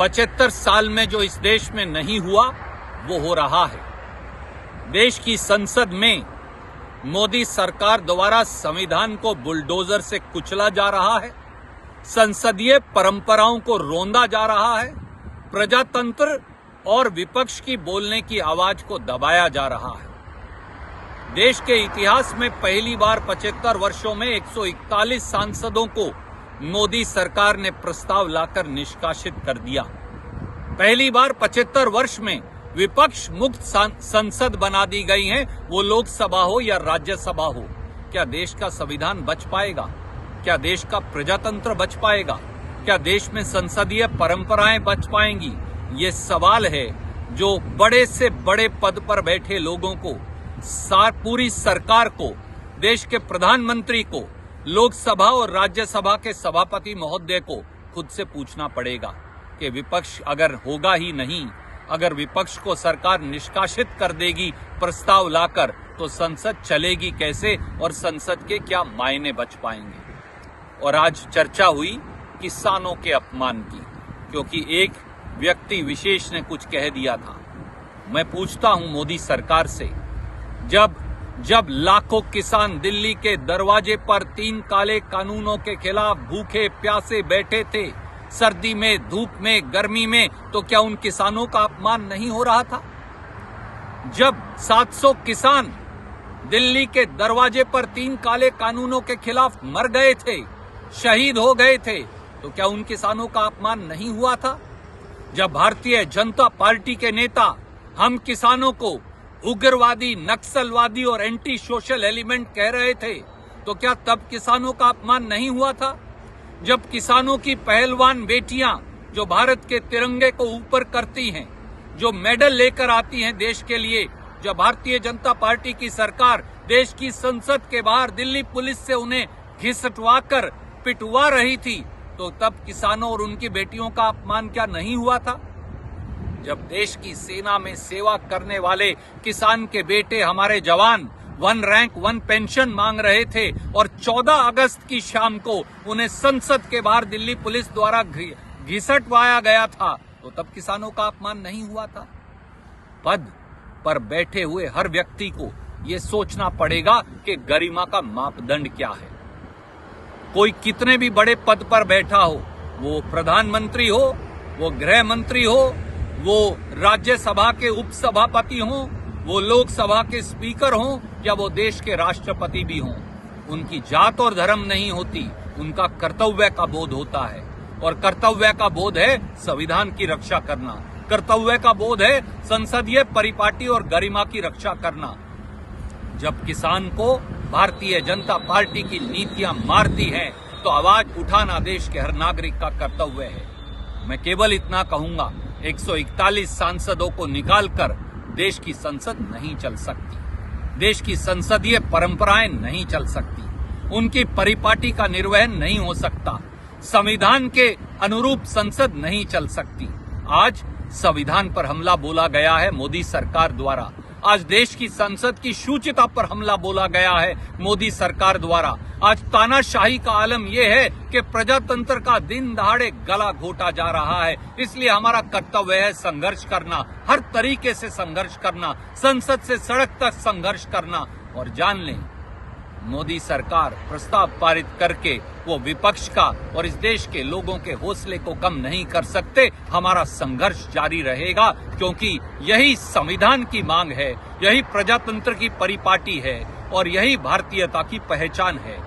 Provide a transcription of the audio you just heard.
75 साल में जो इस देश में नहीं हुआ वो हो रहा है। देश की संसद में मोदी सरकार द्वारा संविधान को बुलडोजर से कुचला जा रहा है, संसदीय परंपराओं को रोंदा जा रहा है, प्रजातंत्र और विपक्ष की बोलने की आवाज को दबाया जा रहा है। देश के इतिहास में पहली बार 75 वर्षों में 141 सांसदों को मोदी सरकार ने प्रस्ताव लाकर निष्कासित कर दिया। पहली बार 75 वर्ष में विपक्ष मुक्त संसद बना दी गई है, वो लोकसभा हो या राज्यसभा हो। क्या देश का संविधान बच पाएगा? क्या देश का प्रजातंत्र बच पाएगा? क्या देश में संसदीय परंपराएं बच पाएंगी? ये सवाल है जो बड़े से बड़े पद पर बैठे लोगों को, पूरी सरकार को, देश के प्रधानमंत्री को, लोकसभा और राज्यसभा के सभापति महोदय को खुद से पूछना पड़ेगा कि विपक्ष अगर होगा ही नहीं, अगर विपक्ष को सरकार निष्कासित कर देगी प्रस्ताव लाकर, तो संसद चलेगी कैसे और संसद के क्या मायने बच पाएंगे। और आज चर्चा हुई किसानों के अपमान की, क्योंकि एक व्यक्ति विशेष ने कुछ कह दिया था। मैं पूछता हूं मोदी सरकार से, जब लाखों किसान दिल्ली के दरवाजे पर 3 काले कानूनों के खिलाफ भूखे प्यासे बैठे थे, सर्दी में, धूप में, गर्मी में, तो क्या उन किसानों का अपमान नहीं हो रहा था? जब 700 किसान दिल्ली के दरवाजे पर 3 काले कानूनों के खिलाफ मर गए थे, शहीद हो गए थे, तो क्या उन किसानों का अपमान नहीं हुआ था? जब भारतीय जनता पार्टी के नेता हम किसानों को उग्रवादी, नक्सलवादी और एंटी सोशल एलिमेंट कह रहे थे, तो क्या तब किसानों का अपमान नहीं हुआ था? जब किसानों की पहलवान बेटियां जो भारत के तिरंगे को ऊपर करती हैं, जो मेडल लेकर आती हैं देश के लिए, जब भारतीय जनता पार्टी की सरकार देश की संसद के बाहर दिल्ली पुलिस से उन्हें घिसटवाकर पिटवा रही थी, तो तब किसानों और उनकी बेटियों का अपमान क्या नहीं हुआ था? जब देश की सेना में सेवा करने वाले किसान के बेटे, हमारे जवान 1 रैंक 1 पेंशन मांग रहे थे और 14 अगस्त की शाम को उन्हें संसद के बाहर दिल्ली पुलिस द्वारा घिसटवाया गया था, तो तब किसानों का अपमान नहीं हुआ था? पद पर बैठे हुए हर व्यक्ति को यह सोचना पड़ेगा कि गरिमा का मापदंड क्या है। कोई कितने भी बड़े पद पर बैठा हो, वो प्रधानमंत्री हो, वो गृह मंत्री हो, वो राज्यसभा के उपसभापति हों, वो लोकसभा के स्पीकर हों, या वो देश के राष्ट्रपति भी हों, उनकी जात और धर्म नहीं होती, उनका कर्तव्य का बोध होता है। और कर्तव्य का बोध है संविधान की रक्षा करना, कर्तव्य का बोध है संसदीय परिपाटी और गरिमा की रक्षा करना। जब किसान को भारतीय जनता पार्टी की नीतियां मारती हैं, तो आवाज उठाना देश के हर नागरिक का कर्तव्य है। मैं केवल इतना कहूंगा, 141 सांसदों को निकालकर देश की संसद नहीं चल सकती, देश की संसदीय परंपराएं नहीं चल सकती, उनकी परिपाटी का निर्वहन नहीं हो सकता, संविधान के अनुरूप संसद नहीं चल सकती। आज संविधान पर हमला बोला गया है मोदी सरकार द्वारा, आज देश की संसद की शुचिता पर हमला बोला गया है मोदी सरकार द्वारा। आज तानाशाही का आलम यह है कि प्रजातंत्र का दिन दहाड़े गला घोटा जा रहा है। इसलिए हमारा कर्तव्य है संघर्ष करना, हर तरीके से संघर्ष करना, संसद से सड़क तक संघर्ष करना। और जान लें, मोदी सरकार प्रस्ताव पारित करके वो विपक्ष का और इस देश के लोगों के हौसले को कम नहीं कर सकते। हमारा संघर्ष जारी रहेगा, क्योंकि यही संविधान की मांग है, यही प्रजातंत्र की परिपाटी है और यही भारतीयता की पहचान है।